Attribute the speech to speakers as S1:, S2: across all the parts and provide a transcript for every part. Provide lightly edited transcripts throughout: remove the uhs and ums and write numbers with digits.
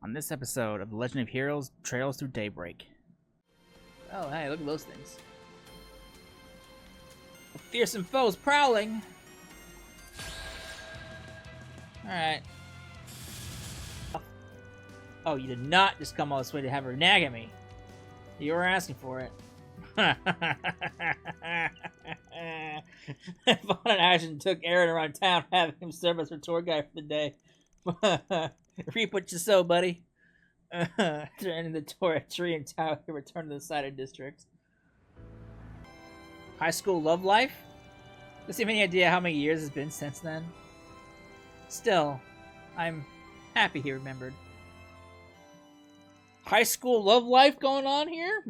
S1: on this episode of The Legend of Heroes Trails Through Daybreak. Oh, hey, look at those things. Fearsome foes prowling! Alright. Oh, you did not just come all this way to have her nag at me. You were asking for it. Vaughn and Ashton took Aaron around town, having him serve as her tour guide for the day. Reap what you sow, buddy. Turning the tour at Tree and Tower, he returned to the Cider District. High school love life? Does he have any idea how many years it's been since then? Still, I'm happy he remembered. High school love life going on here?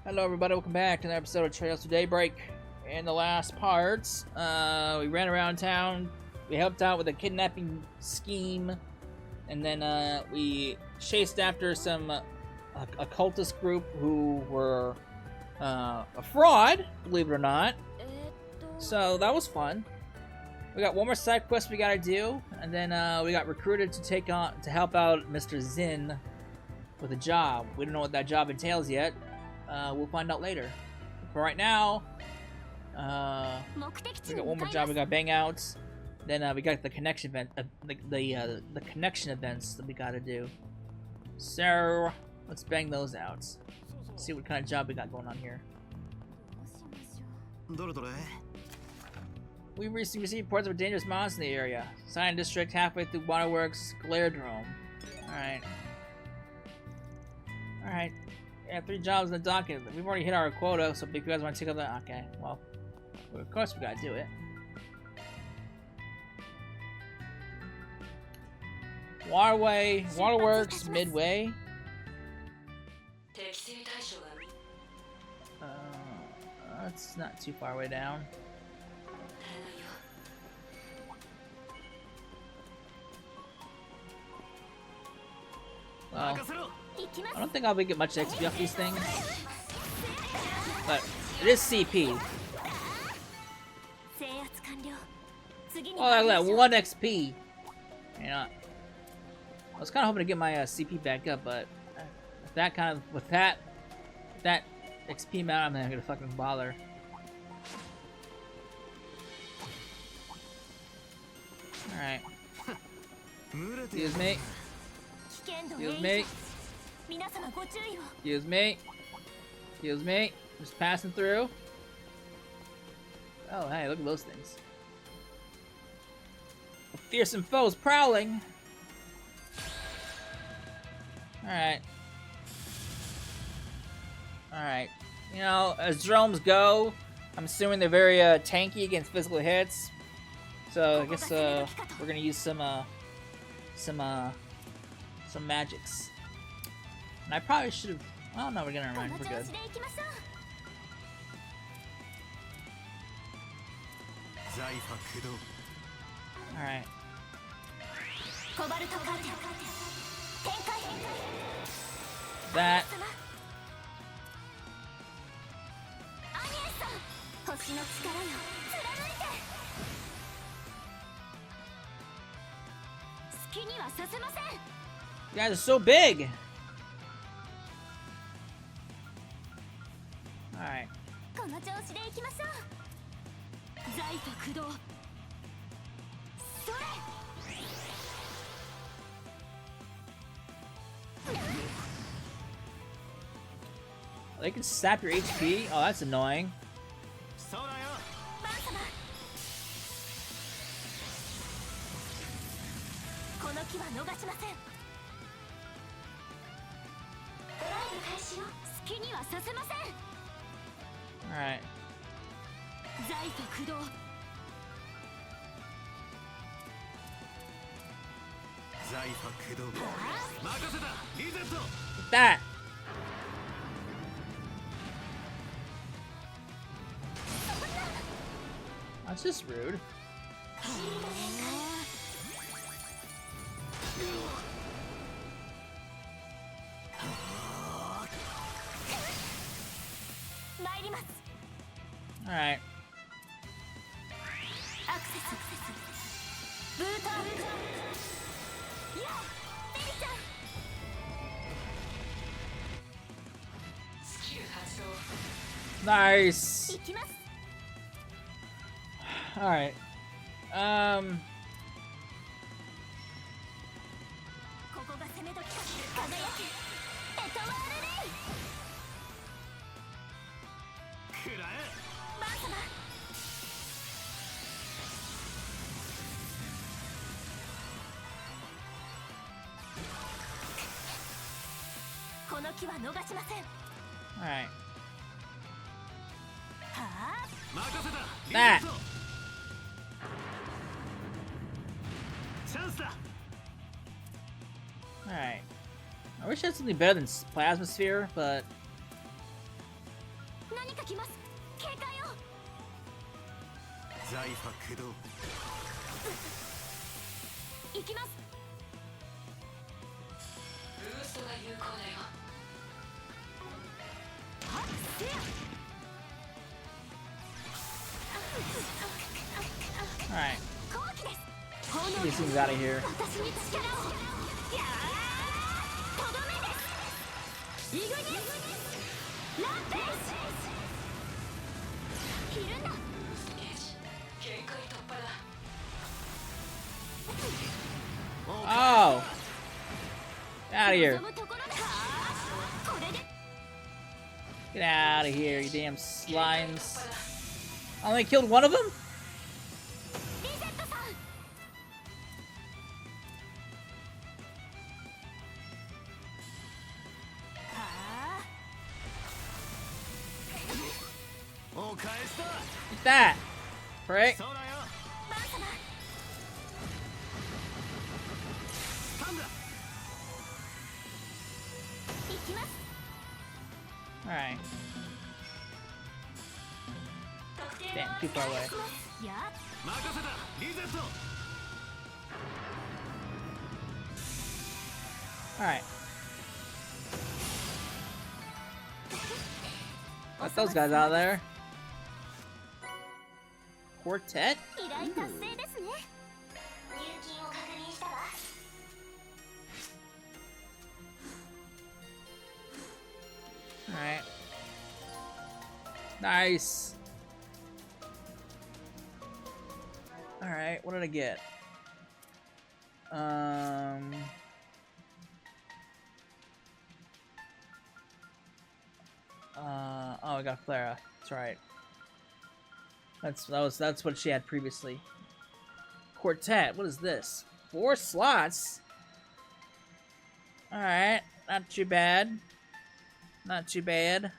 S1: Hello everybody, welcome back to another episode of Trails to Daybreak. In the last parts, we ran around town, we helped out with a kidnapping scheme, and then we chased after some occultist group who were a fraud, believe it or not. So that was fun. We got one more side quest we gotta do, and then we got recruited to help out Mr. Zin with a job. We don't know what that job entails yet. We'll find out later. For right now, we got one more job we gotta bang out. Then we got the connection event, the connection events that we gotta do. So let's bang those out. See what kind of job we got going on here. We recently received reports of a dangerous monster in the area. Cider District, halfway through Waterworks, Glairedrome. Alright. Alright. Yeah, 3 jobs in the docket. We've already hit our quota, so if you guys want to take up that... Okay, well, of course we gotta do it. Waterworks, Midway. That's not too far away down. Well, I don't think I'll be getting much XP off these things, but it is CP. Oh, I got 1 XP. You know, I was kind of hoping to get my CP back up, but with that XP amount, I'm not gonna fucking bother. All right. Excuse me. Excuse me. Excuse me. Excuse me. Just passing through. Oh, hey, look at those things. Fearsome foes prowling. Alright. Alright. You know, as drones go, I'm assuming they're very tanky against physical hits. So I guess we're gonna use some magics. And I probably should have... Oh no, we're gonna run. We're good. Alright. That. You guys are so big! Alright. They can sap your HP? Oh, that's annoying. Alright. That! That's just rude. Alright. Nice. All right. Alright. That! Alright. I wish I had something better than Plasma Sphere, but... Alright. Get these things out of here. Oh! Get out of here. Get out of here, you damn slimes. I only killed one of them? Get that! Prick! Alright. Damn, too far away. Alright. Let those guys out of there. Quartet? Ooh. Alright. Nice. Alright, what did I get? Oh, I got Clara. That's right. That's what she had previously. Quartet, what is this? 4 slots? Alright, not too bad. Not too bad.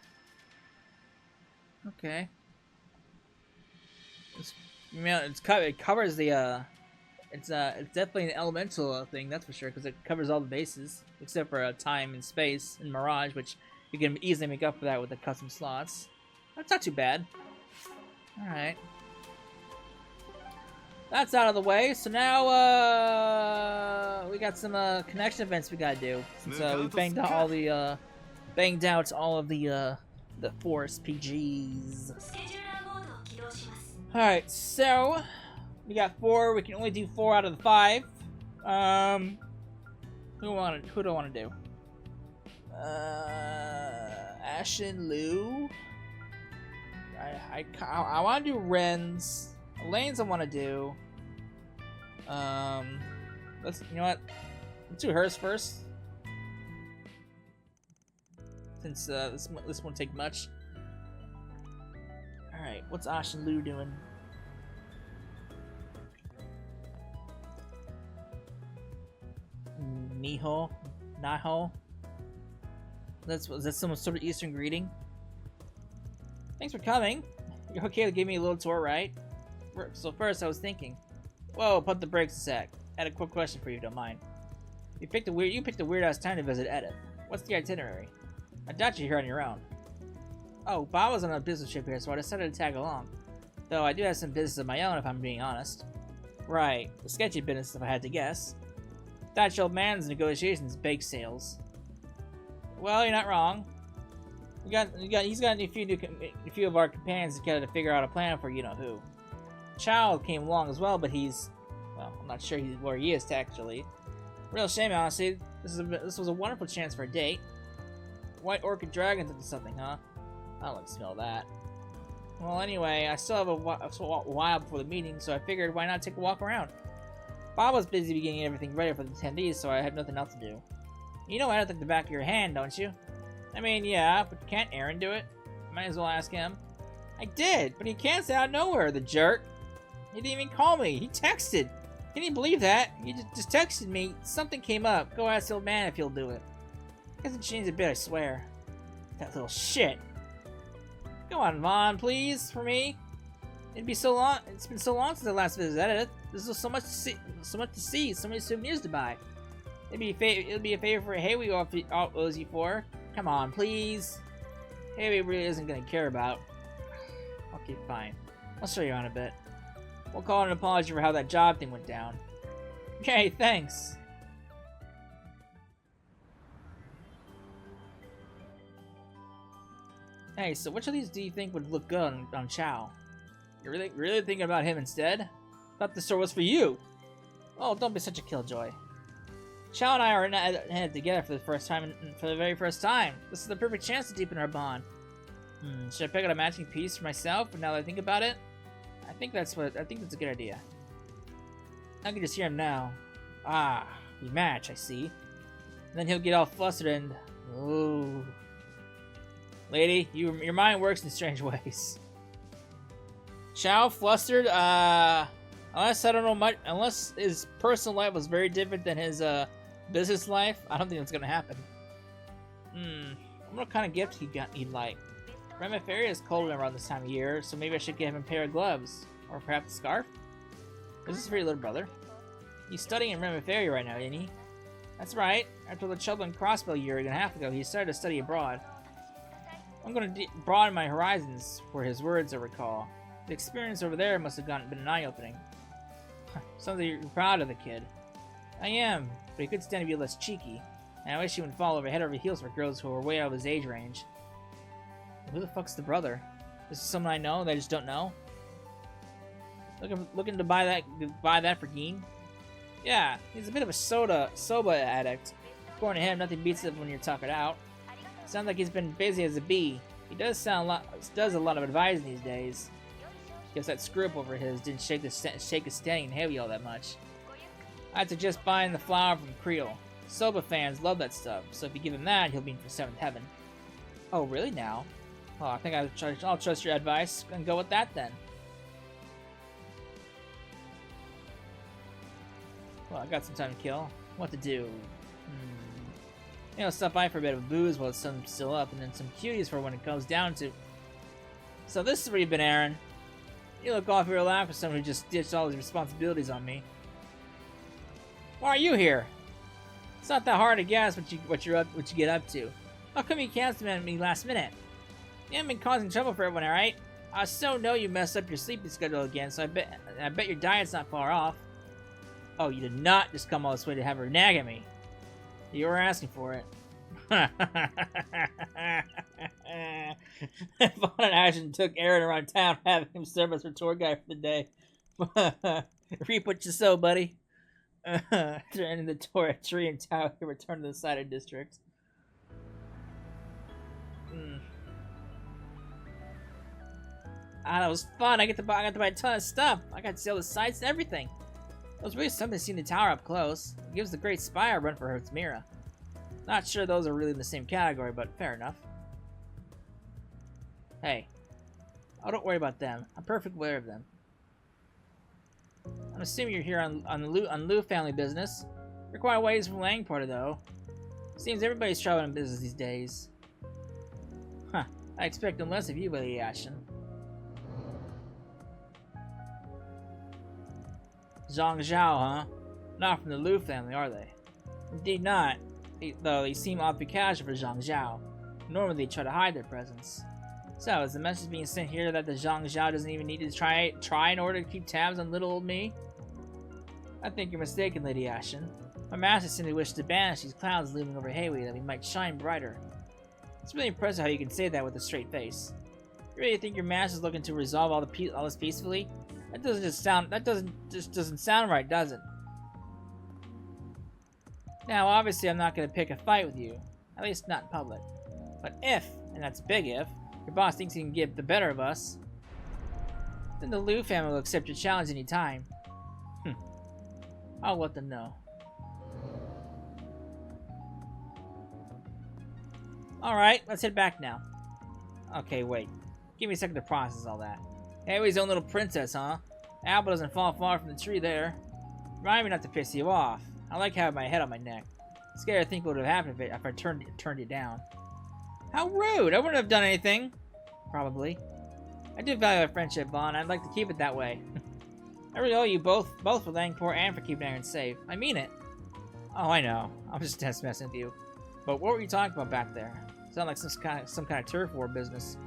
S1: Okay. It covers the it's definitely an elemental thing, that's for sure, because it covers all the bases except for time and space and Mirage, which you can easily make up for that with the custom slots. That's not too bad. Alright. That's out of the way, so now we got some connection events we gotta do. Since we banged out all the the Force PGs. Alright, so we got 4. We can only do 4 out of the 5. Who do I want to do? Ashen Lu. I want to do Ren's. Elaine's I want to do. You know what? Let's do hers first. Since this won't take much. All right, what's Ashen Lu doing? Naho. Is that some sort of Eastern greeting? Thanks for coming. You're okay to give me a little tour, right? So first, I was thinking. Whoa, pump the brakes a sec. I had a quick question for you, don't mind. You picked a weird ass time to visit Edith. What's the itinerary? I doubt you're here on your own. Oh, Bob was on a business trip here, so I decided to tag along. Though I do have some business of my own, if I'm being honest. Right, the sketchy business, if I had to guess. That old man's negotiations, bake sales. Well, you're not wrong. He's got a few of our companions together to figure out a plan for you know who. Chow came along as well, but he's... Well, I'm not sure where he is, actually. Real shame, honestly. This was a wonderful chance for a date. White orchid dragons into something, huh? I don't like to smell that. Well, anyway, I still have a while before the meeting, so I figured why not take a walk around. Bob was busy getting everything ready for the attendees, so I had nothing else to do. You know Edith like the back of your hand, don't you? I mean, yeah, but can't Aaron do it? Might as well ask him. I did, but he canceled out of nowhere, the jerk. He didn't even call me. He texted. Can you believe that? He just texted me. Something came up. Go ask the old man if he'll do it. Hasn't changed a bit, I swear. That little shit. Come on, Vaughn, please, for me. It'd be so long. It's been so long since I last visited Edith. There's so much to see, so many souvenirs to buy. It'd be a favor for Haley owes you for. Come on, please. Haley really isn't gonna care about. Okay, fine. I'll show you on a bit. We'll call it an apology for how that job thing went down. Okay, thanks. Hey, so which of these do you think would look good on Chow? You're really thinking about him instead? Thought the store was for you. Oh, don't be such a killjoy. Chow and I are headed together for the very first time. This is the perfect chance to deepen our bond. Should I pick out a matching piece for myself? But now that I think about it, I think that's a good idea. I can just hear him now. Ah, we match, I see. And then he'll get all flustered and... Ooh. Lady, your mind works in strange ways. Chow flustered, unless I don't know much, unless his personal life was very different than his business life, I don't think that's gonna happen. What kind of gift he'd like? Remiferia is cold around this time of year, so maybe I should get him a pair of gloves. Or perhaps a scarf? Is this for your little brother? He's studying in Remiferia right now, isn't he? That's right. After the Children Crossbow year and a half ago, he started to study abroad. I'm going to broaden my horizons, were his words I recall. The experience over there must have been an eye-opening. Sounds like you're proud of the kid. I am, but he could stand to be less cheeky, and I wish he would fall head over heels for girls who are way out of his age range. Who the fuck's the brother? Is this someone I know that I just don't know? Looking to buy that for Geen? Yeah, he's a bit of a soba addict. According to him, nothing beats it when you're talking out. Sounds like he's been busy as a bee. He does a lot of advising these days. Guess that screw up over his didn't shake his standing heavy all that much. I'd suggest buying the flower from Creel. Soba fans love that stuff, so if you give him that, he'll be in for 7th heaven. Oh, really now? Oh, I think I'll trust your advice and go with that then. Well, I got some time to kill. What to do? You know, stop by for a bit of booze while the sun's still up, and then some cuties for when it comes down to... So this is where you've been, Aaron. You look awfully relaxed for someone who just ditched all his responsibilities on me. Why are you here? It's not that hard to guess what you get up to. How come you canceled me last minute? You haven't been causing trouble for everyone, alright? I so know you messed up your sleeping schedule again, so I bet your diet's not far off. Oh, you did not just come all this way to have her nag at me. You were asking for it. Vaughn and Ashton took Aaron around town, having him serve as her tour guide for the day. Reap what you sow, buddy. After ending the tour at Tree and Tower, he returned to the cider district. Ah, that was fun. I got to buy a ton of stuff. I got to see all the sights and everything. It was really something to see the tower up close. It gives the Great Spire a run for Hertzmira. Not sure those are really in the same category, but fair enough. Hey. Oh, don't worry about them. I'm perfectly aware of them. I'm assuming you're here on the Liu family business. You're quite a ways from Langporter, though. Seems everybody's traveling business these days. Huh. I expect no less of you, Lady Ashton. Zhang Zhao, huh? Not from the Liu family, are they? Indeed not. Though they seem awfully casual for Zhang Zhao. Normally they try to hide their presence. So, is the message being sent here that the Zhang Zhao doesn't even need to try in order to keep tabs on little old me? I think you're mistaken, Lady Ashton. My master simply wishes to banish these clouds looming over Hayway that we might shine brighter. It's really impressive how you can say that with a straight face. You really think your master's looking to resolve all this peacefully? That doesn't just sound. That doesn't sound right, does it? Now, obviously, I'm not gonna pick a fight with you. At least not in public. But if, and that's a big if, your boss thinks he can get the better of us, then the Liu family will accept your challenge any time. I'll let them know. Alright, let's head back now. Okay, wait. Give me a second to process all that. Haley's own little princess, huh? Apple doesn't fall far from the tree there. Remind me not to piss you off. I like having my head on my neck. Scared to think what would have happened if I turned you down. How rude! I wouldn't have done anything. Probably. I do value our friendship, Vaughn. I'd like to keep it that way. I really owe you both for laying poor and for keeping Aaron safe. I mean it. Oh, I know. I'm just messing with you. But what were you talking about back there? Sound like some kind of turf war business.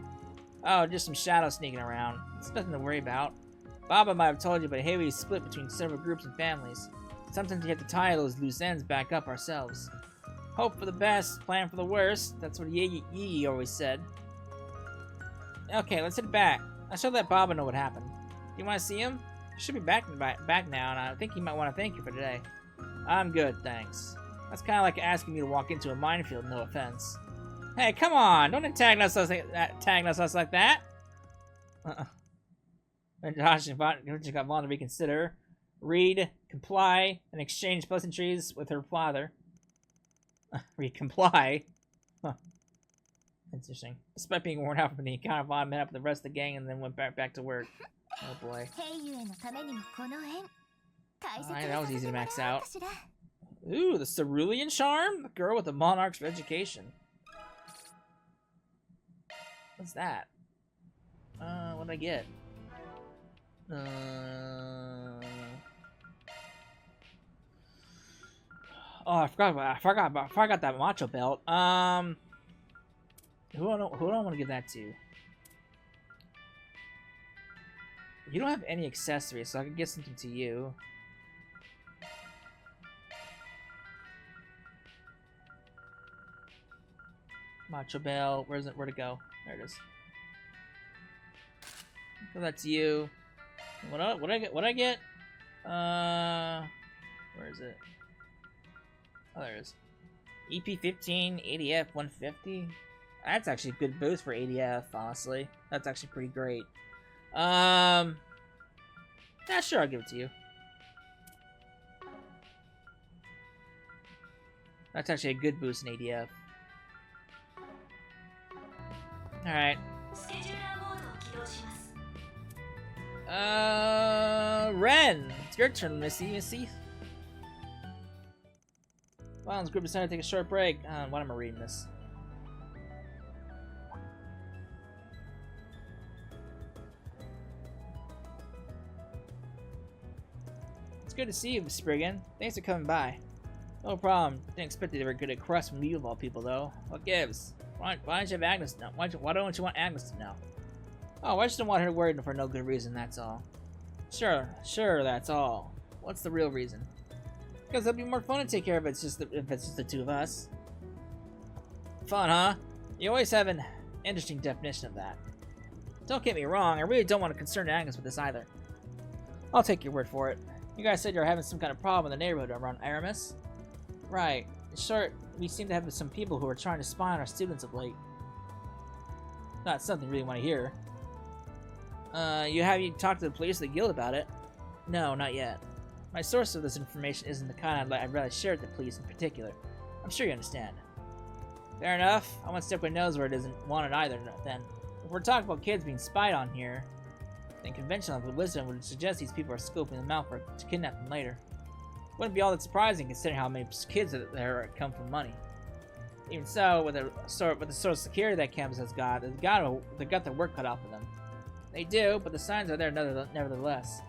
S1: Oh, just some shadows sneaking around. It's nothing to worry about. Baba might have told you, but Haley is split between several groups and families. Sometimes we have to tie those loose ends back up ourselves. Hope for the best, plan for the worst. That's what Yi always said. Okay, let's head back. I should let Baba know what happened. You want to see him? He should be back now, and I think he might want to thank you for today. I'm good, thanks. That's kind of like asking me to walk into a minefield, no offense. Hey, come on! Don't antagonize us like that! And Josh got Vaughn to reconsider, read, comply, and exchange pleasantries with her father. Comply? Huh. Interesting. Despite being worn out from the encounter, Vaughn met up with the rest of the gang and then went back to work. Oh boy. Alright, that was easy to max out. Ooh, the Cerulean Charm? The girl with the Monarch's education. What's that? What did I get? Oh, I forgot that macho belt. Who do I want to give that to? You don't have any accessories, so I can get something to you. Macho belt. Where'd it go? There it is. So that's you. What I get? What I get? Where is it? Oh, there it is. EP15, ADF 150. That's actually a good boost for ADF, honestly. That's actually pretty great. Yeah, sure, I'll give it to you. That's actually a good boost in ADF. Alright. Ren! It's your turn, Missy. Violence group decided to take a short break. Why am I reading this? It's good to see you, Spriggan. Thanks for coming by. No problem. Didn't expect you to be good at crust from you of all people, though. What gives? Why don't you have Agnes know? Why don't you want Agnes to know? Oh, I just don't want her worried for no good reason, that's all. Sure, that's all. What's the real reason? Because it'll be more fun to take care of if it's just the two of us. Fun, huh? You always have an interesting definition of that. Don't get me wrong, I really don't want to concern Agnes with this either. I'll take your word for it. You guys said you're having some kind of problem in the neighborhood around Aramis? Right. In short, we seem to have some people who are trying to spy on our students of late. Not something you really want to hear. You talked to the police or the guild about it? No, not yet. My source of this information isn't the kind I'd rather share with the police in particular. I'm sure you understand. Fair enough. I want to stick my nose where it isn't wanted either, then. If we're talking about kids being spied on here, then conventional wisdom would suggest these people are scoping them out to kidnap them later. Wouldn't be all that surprising considering how many kids there come from money. Even so, with the sort of security that campus has got, they've got their work cut out for them. They do, but the signs are there nevertheless.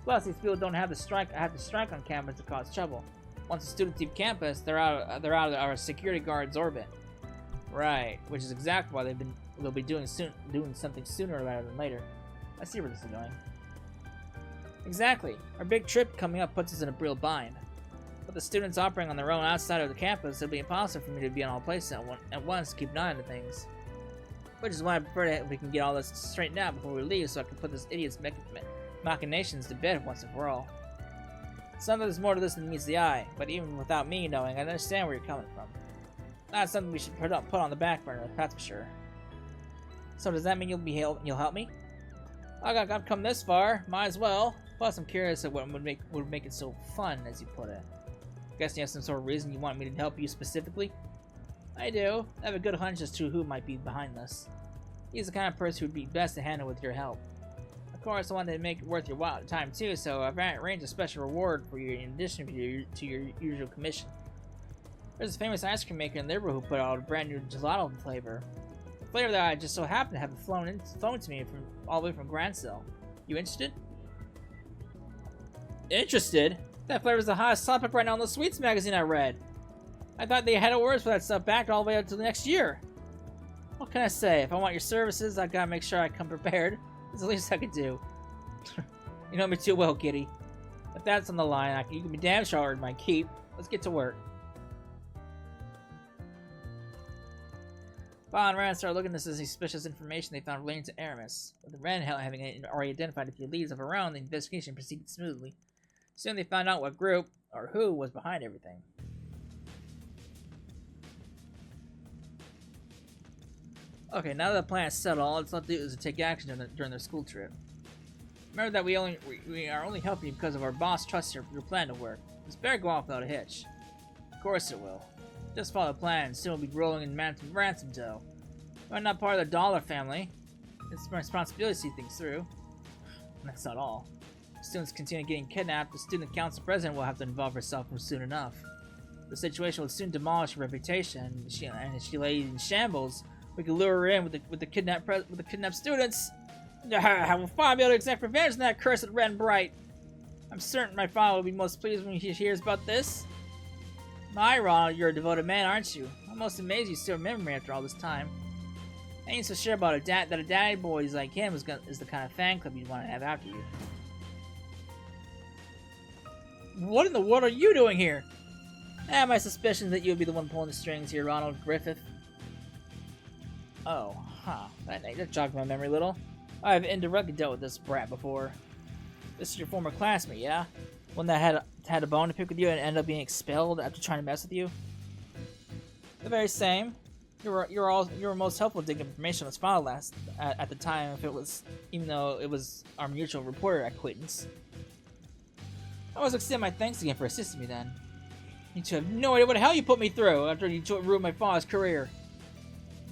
S1: Plus, these people don't have to strike on campus to cause trouble. Once the students leave campus, they're out of our security guard's orbit. Right, which is exactly why they'll be doing something sooner rather than later. I see where this is going. Exactly. Our big trip coming up puts us in a real bind. With the students operating on their own outside of the campus, it'll be impossible for me to be on all places at once to keep an eye on things. Which is why I prefer that we can get all this straightened out before we leave, so I can put this idiot's machinations to bed once and for all. Something there's more to this than meets the eye, but even without me knowing, I understand where you're coming from. Not something we should put on the back burner, that's for sure. So does that mean you'll help me? I've come this far, might as well. Plus, I'm curious at what would make it so fun, as you put it. Guessing you have some sort of reason you want me to help you specifically? I do. I have a good hunch as to who might be behind this. He's the kind of person who would be best to handle with your help. Of course, I wanted to make it worth your time too, so I've arranged a special reward for you in addition to your usual commission. There's a famous ice cream maker in the neighborhood who put out a brand new gelato flavor. A flavor that I just so happen to have flown to me from all the way from Grandsell. You interested? Interested? That flavor's the hottest topic right now in the Sweets magazine I read. I thought they had orders for that stuff back all the way up to the next year. What can I say? If I want your services, I gotta make sure I come prepared. That's the least I could do. You know me too well, kitty. If that's on the line, you can be damn sure I earned my keep. Let's get to work. Bob and Rand started looking into the suspicious information they found relating to Aramis. With the Rand having already identified a few leads of her own, the investigation proceeded smoothly. Soon they found out what group, or who, was behind everything. Okay, now that the plan is settled, all it's left to do is to take action during their school trip. Remember that we are only helping you because of our boss trusts your plan to work. This better go off without a hitch. Of course it will. Just follow the plan, and soon we'll be rolling in ransom dough. We're not part of the Dollar family. It's my responsibility to see things through. And that's not all. If students continue getting kidnapped, the student council president will have to involve herself soon enough. The situation will soon demolish her reputation, and if she lays in shambles, we can lure her in with the kidnapped students. We'll finally be able to exact revenge on that cursed Red and Bright. I'm certain my father will be most pleased when he hears about this. My Ronald, you're a devoted man, aren't you? I'm most amazed you still remember me after all this time. I ain't so sure about that a daddy boy like him is the kind of fan club you'd want to have after you. What in the world are you doing here? I have my suspicions that you'll be the one pulling the strings here, Ronald Griffith. Oh, huh. That jogged my memory a little. I've indirectly dealt with this brat before. This is your former classmate, yeah? One that had a bone to pick with you and ended up being expelled after trying to mess with you? The very same. You were most helpful to dig information on his file at the time, even though it was our mutual reporter acquaintance. I always extend my thanks again for assisting me then. You two have no idea what the hell you put me through after you ruined my father's career.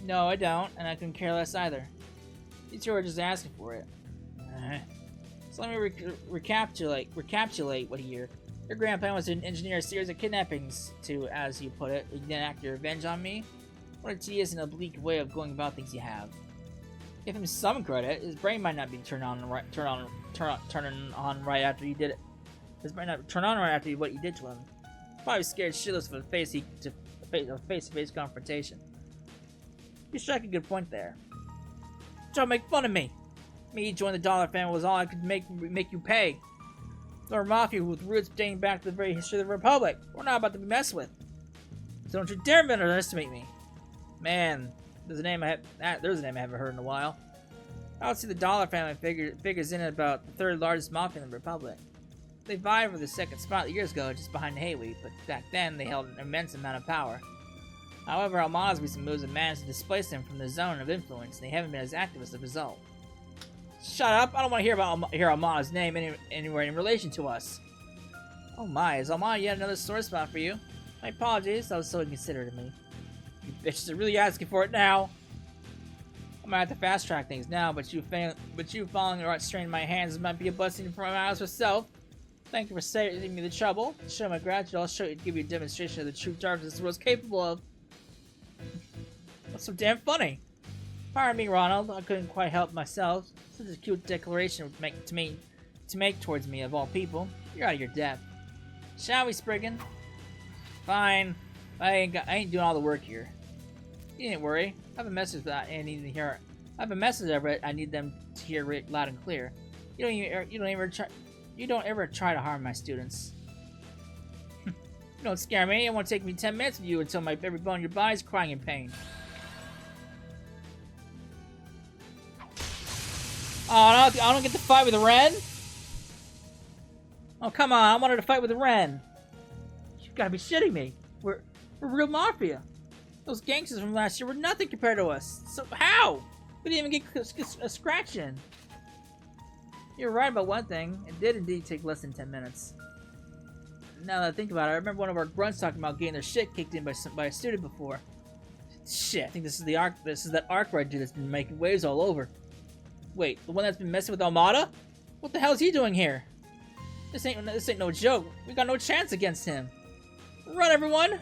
S1: No, I don't, and I couldn't care less either. You two are just asking for it. So let me recapitulate what here. Your grand plan was to engineer a series of kidnappings to, as you put it, enact your revenge on me. What a tedious and oblique way of going about things you have. Give him some credit. His brain might not be turning on right after you did it. His might not turn on right after what you did to him. Probably scared shitless of a face-to-face confrontation. You strike a good point there. Try to make fun of me. Me joining the Dollar family was all I could make you pay. They're a mafia with roots dating back to the very history of the Republic. We're not about to be messed with. So don't you dare underestimate me. Man, there's a name I haven't heard in a while. I would say the Dollar family figures in at about the third largest mafia in the Republic. They vied for the second spot years ago, just behind Haywee, but back then they held an immense amount of power. However, Alma's recent moves have managed to displace them from the zone of influence, and they haven't been as active as a result. Shut up! I don't want to hear Alma's name anywhere in relation to us. Oh my, is Alma yet another sore spot for you? My apologies, that was so inconsiderate of me. You bitches are really asking for it now. I might have to fast track things now, but you following the right strain in my hands might be a blessing from my eyes herself. Thank you for saving me the trouble. To show my gratitude, I'll give you a demonstration of the true darkness this world's capable of. What's so damn funny? Pardon me, Ronald. I couldn't quite help myself. Such a cute declaration to make towards me of all people. You're out of your depth. Shall we, Spriggan? Fine. I ain't doing all the work here. You needn't worry. I have a message that I need to hear. I have a message I need them to hear loud and clear. You don't ever try to harm my students. You don't scare me. It won't take me 10 minutes with you until every bone in your body is crying in pain. Oh, I don't get to fight with Ren? Oh, come on. I wanted to fight with Ren. You've got to be shitting me. We're real mafia. Those gangsters from last year were nothing compared to us. So how? We didn't even get a scratch in. You're right about one thing. It did indeed take less than 10 minutes. Now that I think about it, I remember one of our grunts talking about getting their shit kicked in by a student before. Shit, I think this is the arc. This is that Arkwright dude that's been making waves all over. Wait, the one that's been messing with Almada? What the hell is he doing here? This ain't no joke. We got no chance against him. Run, everyone!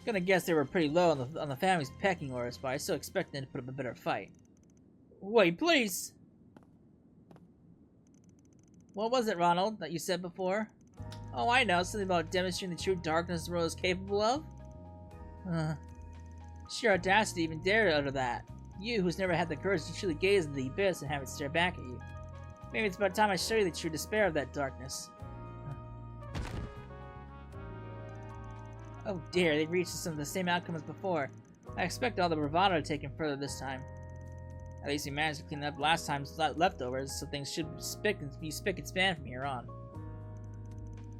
S1: Gonna guess they were pretty low on the family's pecking orders, but I still expect them to put up a better fight. Wait, please! What was it, Ronald, that you said before? Oh, I know. Something about demonstrating the true darkness the world is capable of? Sheer audacity to even dare to utter that. You, who's never had the courage to truly gaze into the abyss and have it stare back at you. Maybe it's about time I show you the true despair of that darkness. Oh dear, they've reached some of the same outcome as before. I expect all the bravado to take him further this time. At least we managed to clean up last time's leftovers, so things should be spick and span from here on.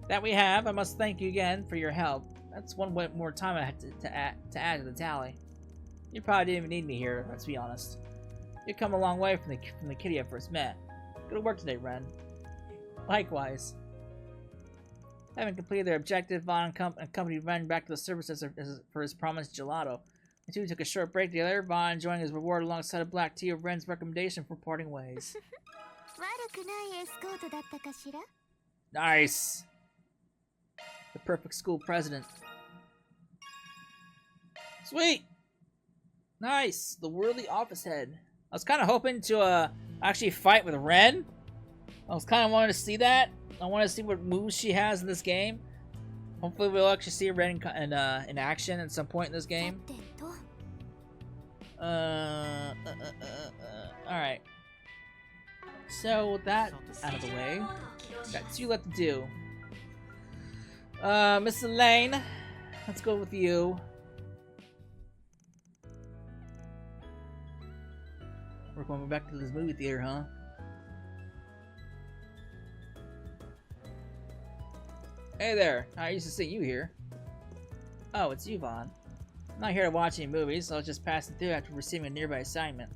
S1: That we have. I must thank you again for your help. That's one more time I had to add to the tally. You probably didn't even need me here, let's be honest. You've come a long way from the kitty I first met. Good work today, Ren. Likewise. Having completed their objective, Vaughn accompanied Ren back to the service for his promised gelato. The two took a short break together, Vaughn enjoying his reward alongside a black tea of Ren's recommendation for parting ways. Nice! The perfect school president. Sweet! Nice! The worldly office head. I was kind of hoping to actually fight with Ren. I was kind of wanting to see that. I want to see what moves she has in this game. Hopefully we'll actually see Ren in action at some point in this game. Alright. So with that out of the way, got 2 left to do. Miss Elaine, let's go with you. We're going back to this movie theater, huh? Hey there, I used to see you here. Oh, it's you, Vaughn. I'm not here to watch any movies, so I was just passing through after receiving a nearby assignment.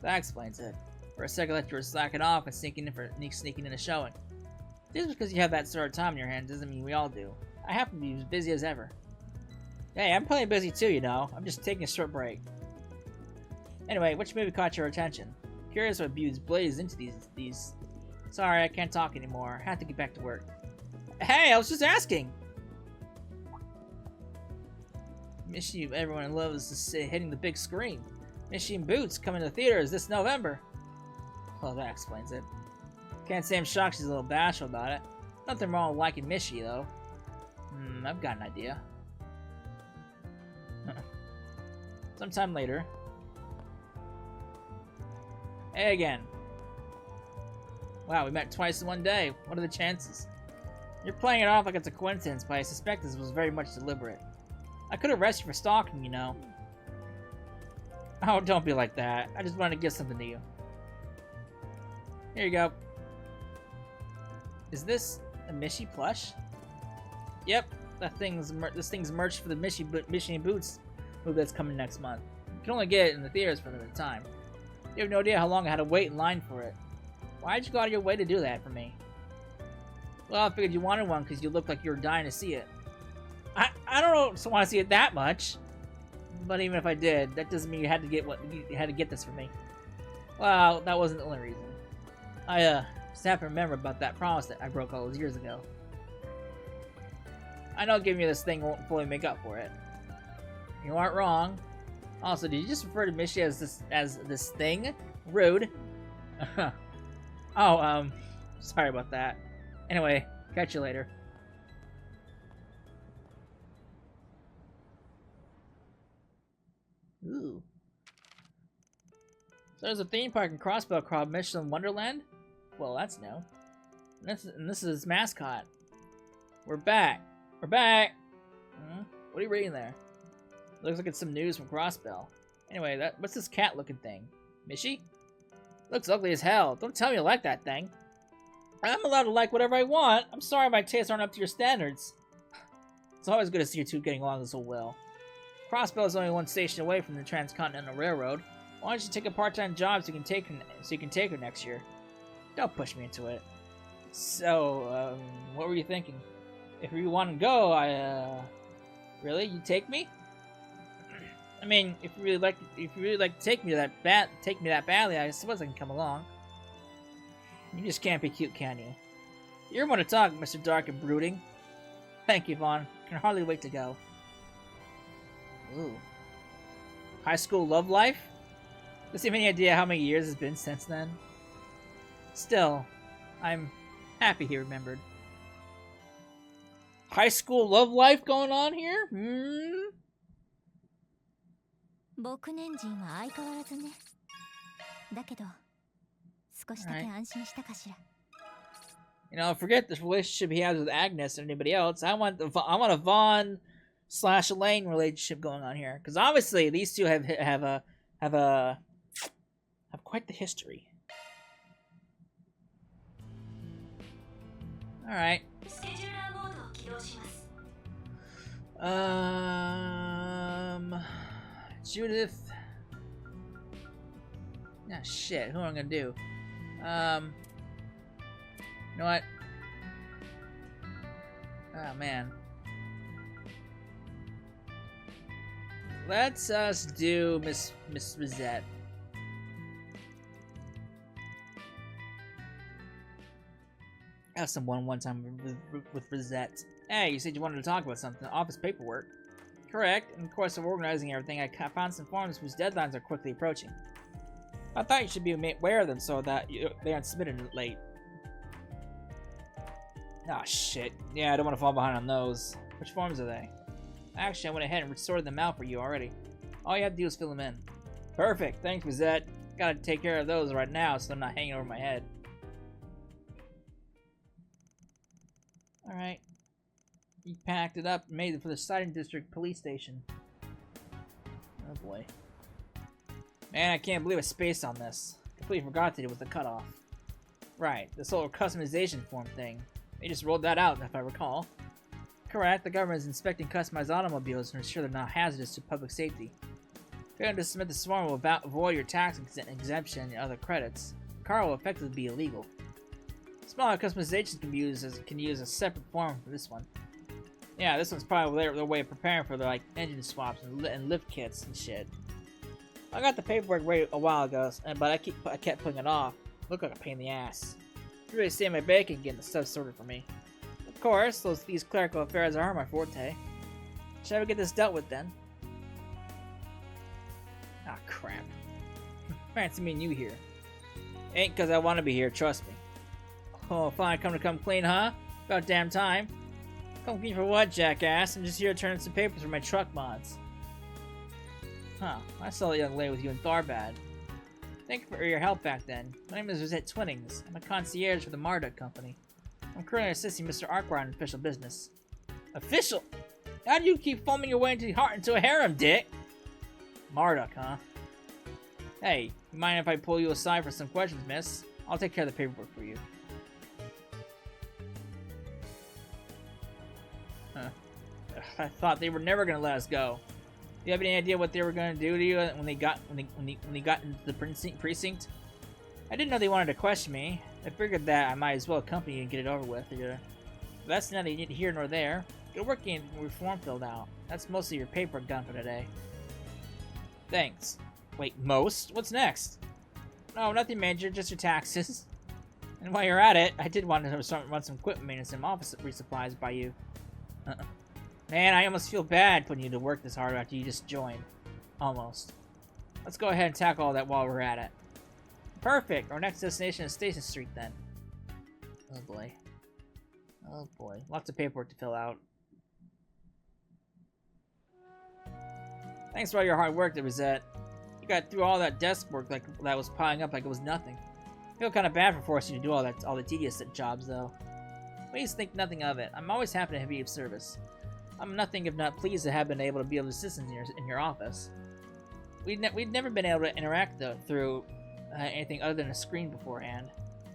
S1: That explains it. For a second, I thought you were slacking off and sneaking in a showing. Just because you have that sort of time in your hands doesn't mean we all do. I happen to be as busy as ever. Hey, I'm plenty busy too, you know. I'm just taking a short break. Anyway, which movie caught your attention? Curious what views blazed into these. Sorry, I can't talk anymore. I have to get back to work. Hey, I was just asking! Mission everyone loves hitting the big screen. Mission Boots coming to theaters this November. Well, that explains it. Can't say I'm shocked she's a little bashful about it. Nothing wrong with liking Mishy, though. I've got an idea. Sometime later. Hey again. Wow, we met twice in one day. What are the chances? You're playing it off like it's a coincidence, but I suspect this was very much deliberate. I could arrest you for stalking, you know. Oh, don't be like that. I just wanted to give something to you. Here you go. Is this a Mishy plush? Yep, this thing's merch for the Mishy Boots movie that's coming next month. You can only get it in the theaters for a limited time. You have no idea how long I had to wait in line for it. Why'd you go out of your way to do that for me? Well, I figured you wanted one because you looked like you were dying to see it. I don't want to see it that much. But even if I did, that doesn't mean you had to get this for me. Well, that wasn't the only reason. I just have to remember about that promise that I broke all those years ago. I know giving you this thing won't fully make up for it. You aren't wrong. Also, did you just refer to Mishy as this thing? Rude. Oh, sorry about that. Anyway, catch you later. Ooh. So there's a theme park in Crossbell called Michelin Wonderland? Well, that's new. And this is its mascot. We're back. We're back! What are you reading there? Looks like it's some news from Crossbell. Anyway, what's this cat-looking thing? Mishy? Looks ugly as hell. Don't tell me you like that thing. I'm allowed to like whatever I want. I'm sorry my tastes aren't up to your standards. It's always good to see you two getting along so well. Crossbell is only one station away from the Transcontinental Railroad. Why don't you take a part-time job so you can take her next year? Don't push me into it. So, what were you thinking? If you want to go, really? You take me? I mean, if you really like to take me that badly, I suppose I can come along. You just can't be cute, can you? You're one to talk, Mr. Dark and Brooding. Thank you, Vaughn. Can hardly wait to go. Ooh. High school love life? Does he have any idea how many years it's been since then? Still, I'm happy he remembered. High school love life going on here? Hmm?
S2: 僕年人は相変わらずね。だけど、少しだけ安心したかしら。
S1: You know, forget the relationship he has with Agnes and anybody else. I want a Vaughn/Elaine relationship going on here, because obviously these two have quite the history. All right. Judith. Ah, shit. Who am I gonna do? You know what? Oh, man. Let's us do Miss Rosette. I have some one time with Rosette. Hey, you said you wanted to talk about something. Office paperwork. Correct. In the course of organizing everything, I found some forms whose deadlines are quickly approaching. I thought you should be aware of them so that they aren't submitted late. Ah, shit. Yeah, I don't want to fall behind on those. Which forms are they? Actually, I went ahead and sorted them out for you already. All you have to do is fill them in. Perfect. Thanks, Rosette. Gotta take care of those right now so they're not hanging over my head. Alright. He packed it up and made it for the Siding District Police Station. Oh boy. Man, I can't believe I spaced on this. Completely forgot that it was the cutoff. Right, this whole customization form thing. They just rolled that out, if I recall. Correct, the government is inspecting customized automobiles to ensure they're not hazardous to public safety. Failing to submit the form will avoid your tax exemption and other credits. The car will effectively be illegal. Smaller customizations can use a separate form for this one. Yeah, this one's probably their way of preparing for like engine swaps and lift kits and shit. I got the paperwork ready a while ago, but I kept putting it off. Looked like a pain in the ass. It's really saved my bacon getting the stuff sorted for me. Of course, these clerical affairs are my forte. Shall we get this dealt with then? Ah, crap. Fancy meeting you here. Ain't cause I want to be here, trust me. Oh, fine, come clean, huh? About damn time. Come clean for what, jackass? I'm just here to turn in some papers for my truck mods. Huh, I saw that young lady with you in Tharbad. Thank you for your help back then. My name is Rosette Twinnings. I'm a concierge for the Marduk Company. I'm currently assisting Mr. Arkwright in official business. Official? How do you keep foaming your way into a harem, Dick? Marduk, huh? Hey, you mind if I pull you aside for some questions, miss? I'll take care of the paperwork for you. Huh. I thought they were never gonna let us go. Do you have any idea what they were gonna do to you when they got into the precinct? I didn't know they wanted to question me. I figured that I might as well accompany you and get it over with. But that's neither here nor there. Good work getting your form filled out. That's mostly your paperwork done for today. Thanks. Wait, most? What's next? No, nothing major, just your taxes. And while you're at it, I did want to run some equipment maintenance and office resupplies by you. Man, I almost feel bad putting you to work this hard after you just joined. Almost. Let's go ahead and tackle all that while we're at it. Perfect! Our next destination is Station Street, then. Oh boy. Oh boy. Lots of paperwork to fill out. Thanks for all your hard work, Rosette. You got through all that desk work that was piling up like it was nothing. I feel kind of bad for forcing you to do all the tedious jobs, though. Please think nothing of it. I'm always happy to be of service. I'm nothing if not pleased to have been able to be of assistance in your office. We'd never been able to interact though through anything other than a screen beforehand.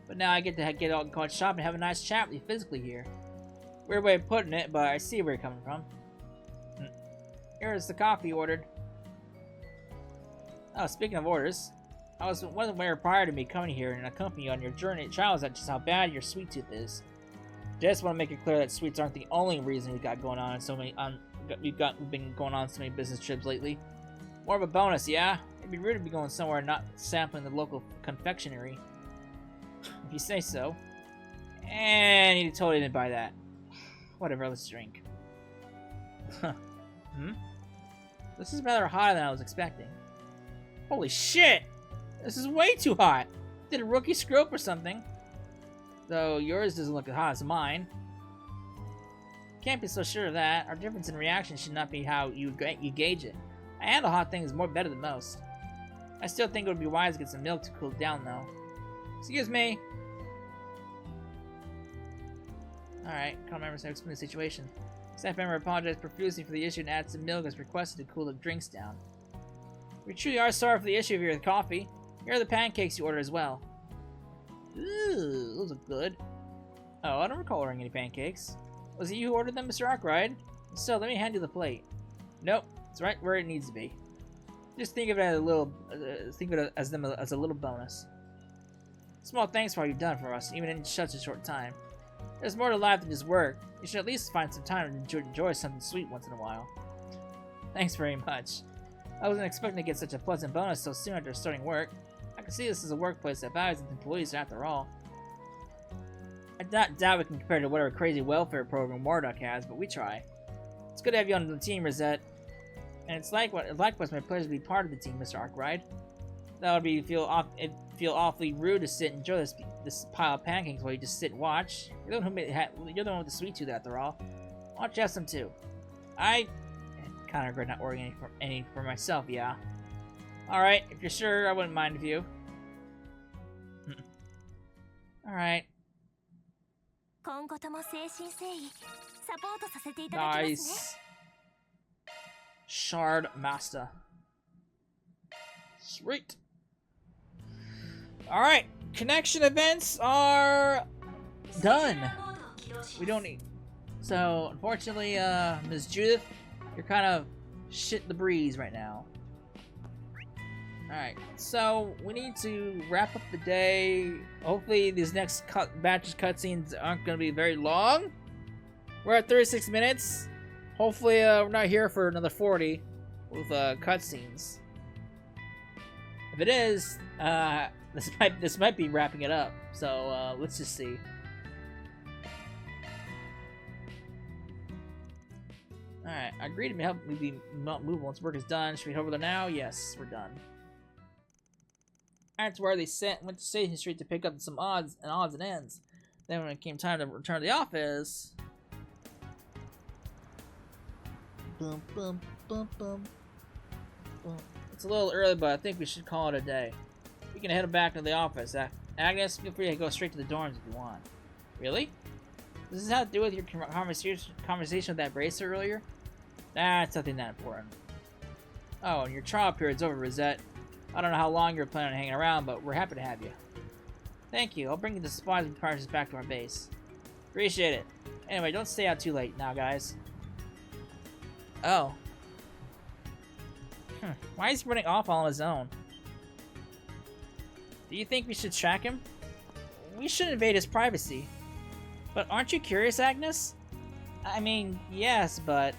S1: But now I get to get out and go shop and have a nice chat with you physically here. Weird way of putting it, but I see where you're coming from. Here's the coffee you ordered. Oh, speaking of orders, I was aware prior to me coming here and accompanying you on your journey at trials at just how bad your sweet tooth is. Just want to make it clear that sweets aren't the only reason we got going on so many. We've been going on so many business trips lately. More of a bonus, yeah. It'd be rude to be going somewhere and not sampling the local confectionery. If you say so. And you totally didn't buy that. Whatever, let's drink. This is rather hotter than I was expecting. Holy shit! This is way too hot! Did a rookie screw up or something? Though yours doesn't look as hot as mine. Can't be so sure of that. Our difference in reaction should not be how you gauge it. I handle hot things better than most. I still think it would be wise to get some milk to cool it down, though. Excuse me. Alright, calm members have explained the situation. Staff member apologized profusely for the issue and added some milk as requested to cool the drinks down. We truly are sorry for the issue of your coffee. Here are the pancakes you ordered as well. Ooh, those look good. Oh, I don't recall ordering any pancakes. Was it you who ordered them, Mr. Arkwright? So, let me hand you the plate. Nope, it's right where it needs to be. Just think of it as a little, as a little bonus. Small thanks for all you've done for us, even in such a short time. There's more to life than just work. You should at least find some time to enjoy something sweet once in a while. Thanks very much. I wasn't expecting to get such a pleasant bonus so soon after starting work. I can see this is a workplace that values its employees after all. I doubt we can compare to whatever crazy welfare program Wardock has, but we try. It's good to have you on the team, Rosette. And it's likewise my pleasure to be part of the team, Mr. Arkwright. That would be feel awfully rude to sit and enjoy this pile of pancakes while you just sit and watch. You're the one with the sweet tooth after all. Why don't you have some too? I kind of regret not ordering any for myself, yeah. Alright, if you're sure, I wouldn't mind if you. Alright. Nice. Shard Master. Sweet. Alright, connection events are done. We don't need. So, unfortunately, Ms. Judith, you're kind of shit the breeze right now. Alright, so we need to wrap up the day. Hopefully these next batch of cutscenes aren't going to be very long. We're at 36 minutes. Hopefully we're not here for another 40 with cutscenes. If it is, this might be wrapping it up. So let's just see. Alright, I agree to help me move once work is done. Should we head over there now? Yes, we're done. That's where they went to Station Street to pick up some odds and ends. Then when it came time to return to the office... Boom, boom, boom, boom, boom. It's a little early, but I think we should call it a day. We can head back to the office. Agnes, feel free to go straight to the dorms if you want. Really? Does this have to do with your conversation with that bracer earlier? That's nothing that important. Oh, and your trial period's over, Rosette. I don't know how long you're planning on hanging around, but we're happy to have you. Thank you. I'll bring you the supplies and parts back to our base. Appreciate it. Anyway, don't stay out too late now, guys. Oh. Why is he running off all on his own? Do you think we should track him? We shouldn't invade his privacy. But aren't you curious, Agnes? I mean, yes, but...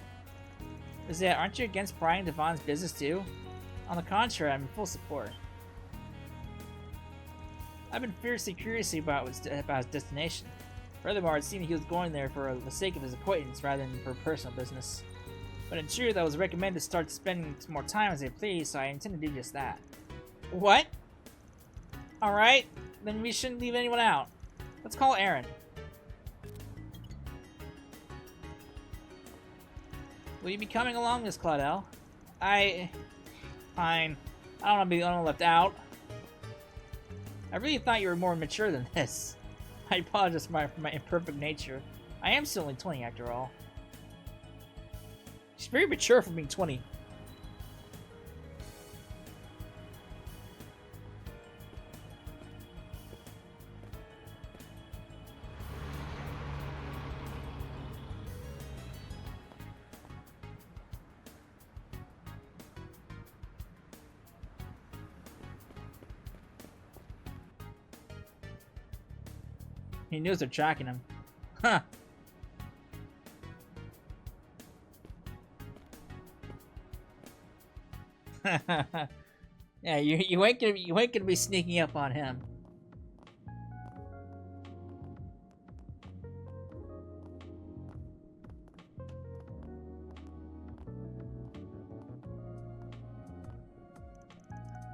S1: aren't you against prying into Vaughn's business too? On the contrary, I'm in full support. I've been fiercely curious about his destination. Furthermore, it seemed he was going there for the sake of his acquaintance rather than for personal business. But in truth, I was recommended to start spending some more time as I please, so I intend to do just that. What? Alright, then we shouldn't leave anyone out. Let's call Aaron. Will you be coming along, Miss Claudel? Fine. I don't want to be left out. I really thought you were more mature than this. I apologize for my imperfect nature. I am still only 20 after all. She's very mature for being 20. He knows they're tracking him. Huh. Yeah, you ain't gonna be sneaking up on him.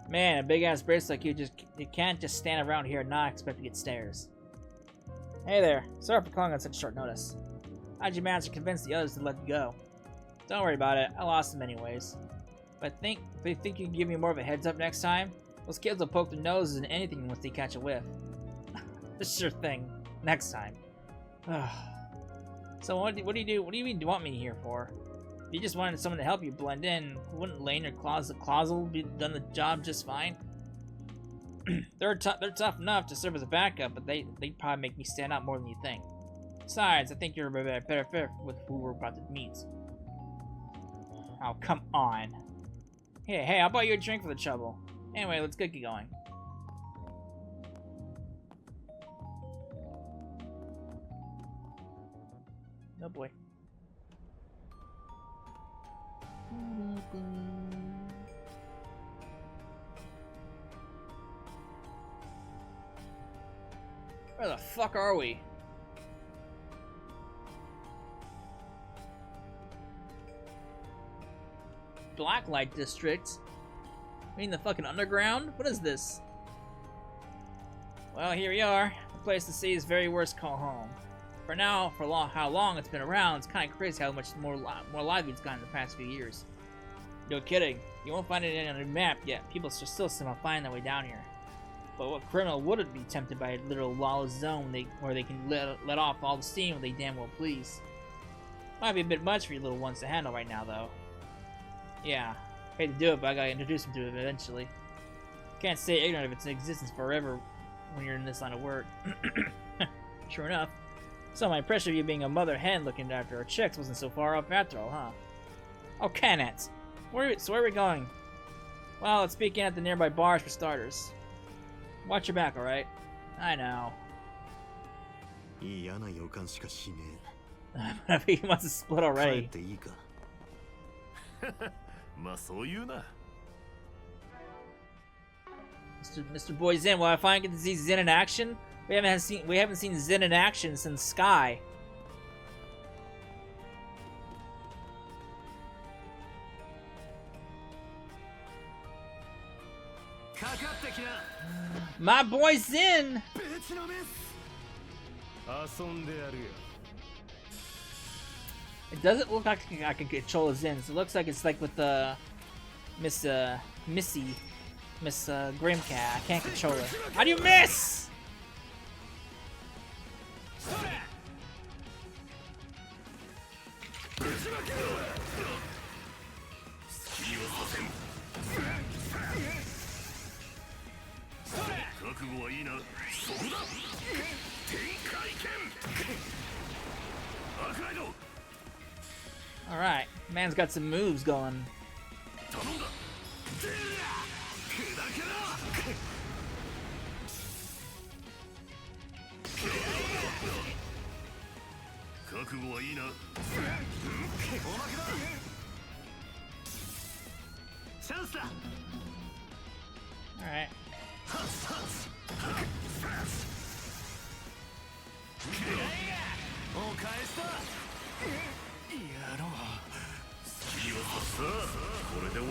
S1: Man, a big ass bracelet like you can't just stand around here and not expect to get stares. Hey there, sorry for calling on such short notice. How'd you manage to convince the others to let you go? Don't worry about it, I lost them anyways. But you think you can give me more of a heads up next time? Those kids will poke their noses in anything once they catch a whiff. Sure thing. Next time. So what do you do? What do you mean you want me here for? If you just wanted someone to help you blend in, wouldn't Lane or Clausel be done the job just fine? They're tough enough to serve as a backup, but they'd probably make me stand out more than you think. Besides, I think you're a better fit with who we're about to meet. Oh, come on. Hey, I'll buy you a drink for the trouble. Anyway, let's get going. Oh boy. Where the fuck are we? Blacklight District? I mean the fucking underground? What is this? Well, here we are. The place to see is very worst call home. For now, how long it's been around, it's kind of crazy how much more lively it's gotten in the past few years. No kidding. You won't find it on a map yet. People are still somehow finding their way down here. But what criminal wouldn't be tempted by a literal lawless zone where they can let off all the steam when they damn well please? Might be a bit much for you little ones to handle right now, though. Yeah, hate to do it, but I gotta introduce them to it eventually. Can't stay ignorant of its existence forever when you're in this line of work. Sure enough. So my impression of you being a mother hen looking after our chicks wasn't so far off after all, huh? Oh, can it? So where are we going? Well, let's peek in at the nearby bars for starters. Watch your back, alright? I know. He wants to split already. Mr. Boy Zen, will I finally get to see Zen in action? We haven't seen Zen in action since Sky. My boy Zen! It doesn't look like I can control a Zen. So it looks like it's like with Miss Grimcat. I can't control her. How do you miss? Alright, man's got some moves going. Alright.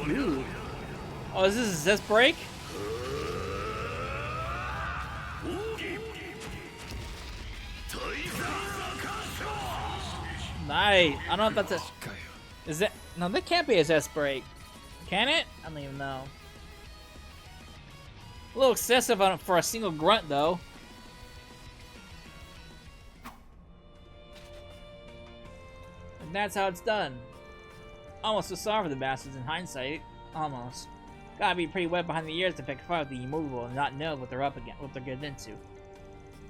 S1: Ooh. Oh, is this a zest break? Nice. I don't know if that's a... Is that... No, that can't be a zest break. Can it? I don't even know. A little excessive on it for a single grunt, though. And that's how it's done. Almost so sorry for the bastards in hindsight. Almost. Gotta be pretty wet behind the ears to pick a fight with the immovable and not know what they're up against, what they're getting into.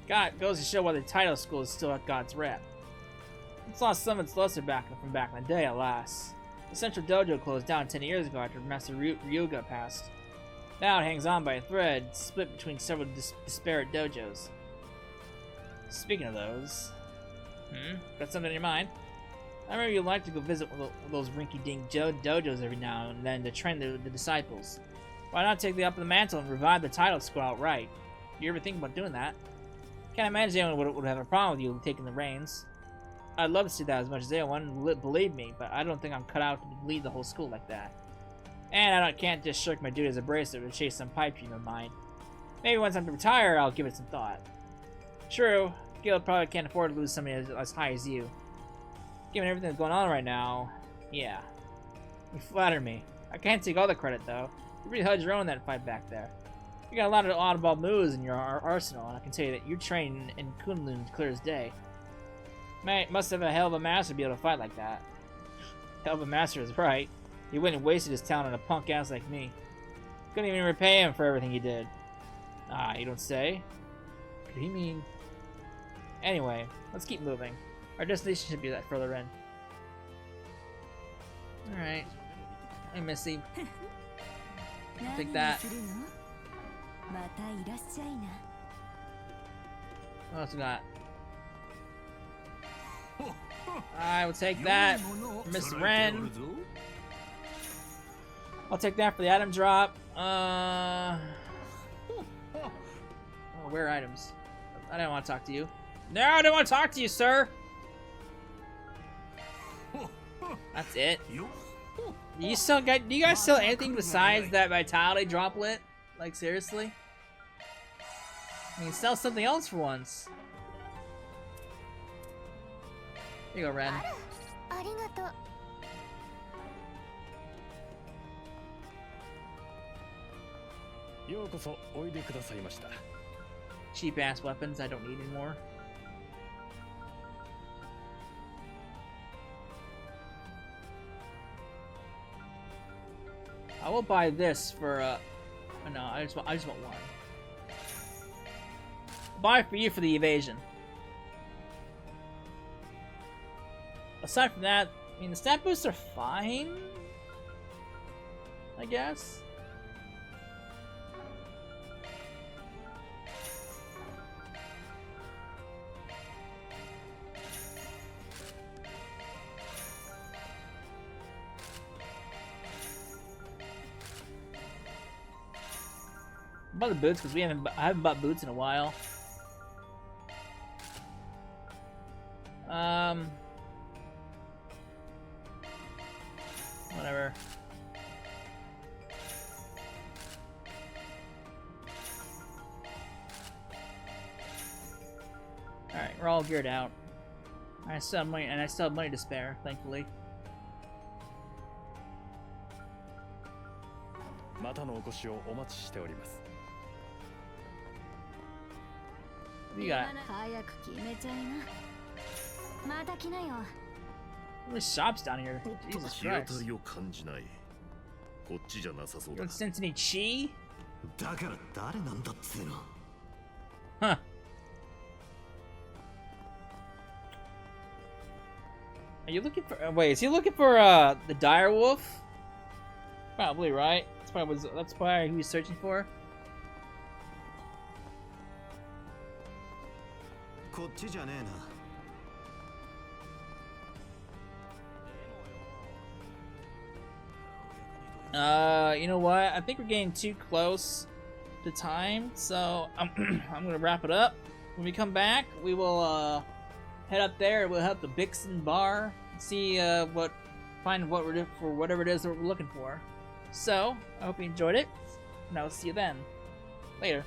S1: God, goes to show why the title school is still at God's rep. It's lost some of its luster from back in the day, alas. The central dojo closed down 10 years ago after Master Ryuga passed. Now it hangs on by a thread, split between several disparate dojos. Speaking of those, got something in your mind? I remember you like to go visit those rinky-dink dojos every now and then to train the disciples. Why not take the up of the mantle and revive the title school outright? Do you ever think about doing that? Can't imagine anyone would have a problem with you taking the reins. I'd love to see that as much as anyone, believe me, but I don't think I'm cut out to lead the whole school like that. And I can't just shirk my duty as a bracer to chase some pipe dream of mine. Maybe once I'm retired, I'll give it some thought. True, Guild probably can't afford to lose somebody as high as you. Given everything that's going on right now, yeah. You flatter me. I can't take all the credit, though. You really held your own in that fight back there. You got a lot of oddball moves in your arsenal, and I can tell you that you train in Kunlun clear as day. Man, must have a hell of a master to be able to fight like that. Hell of a master is right. He wouldn't have wasted his talent on a punk ass like me. Couldn't even repay him for everything he did. Ah, you don't say? Could he mean... Anyway, let's keep moving. Our destination should be that further in. Alright. Hey, Missy. Take that. What else we got? I will take that for Miss Ren. I'll take that for the item drop. Oh, rare items. I don't want to talk to you. No, I don't want to talk to you, sir. That's it. Do you guys sell anything besides that vitality droplet? Like, seriously? I mean, sell something else for once. Here you go, Ren. Cheap ass weapons I don't need anymore. I will buy this for oh no, I just want one. Buy it for you for the evasion. Aside from that, I mean the stat boosts are fine, I guess. Buy the boots because I haven't bought boots in a while. Whatever. Alright, we're all geared out. I still have money, and I still have money to spare, thankfully. What do you got? How many shops down here? Jesus Christ. You don't sense any chi? Huh. Are you looking for... wait, is he looking for the dire wolf? Probably, right? That's probably who he's searching for. You know what? I think we're getting too close to time, so I'm gonna wrap it up. When we come back, we will head up there. We'll help the Bixen bar, see find what we're for whatever it is that we're looking for. So I hope you enjoyed it, and I will see you then. Later.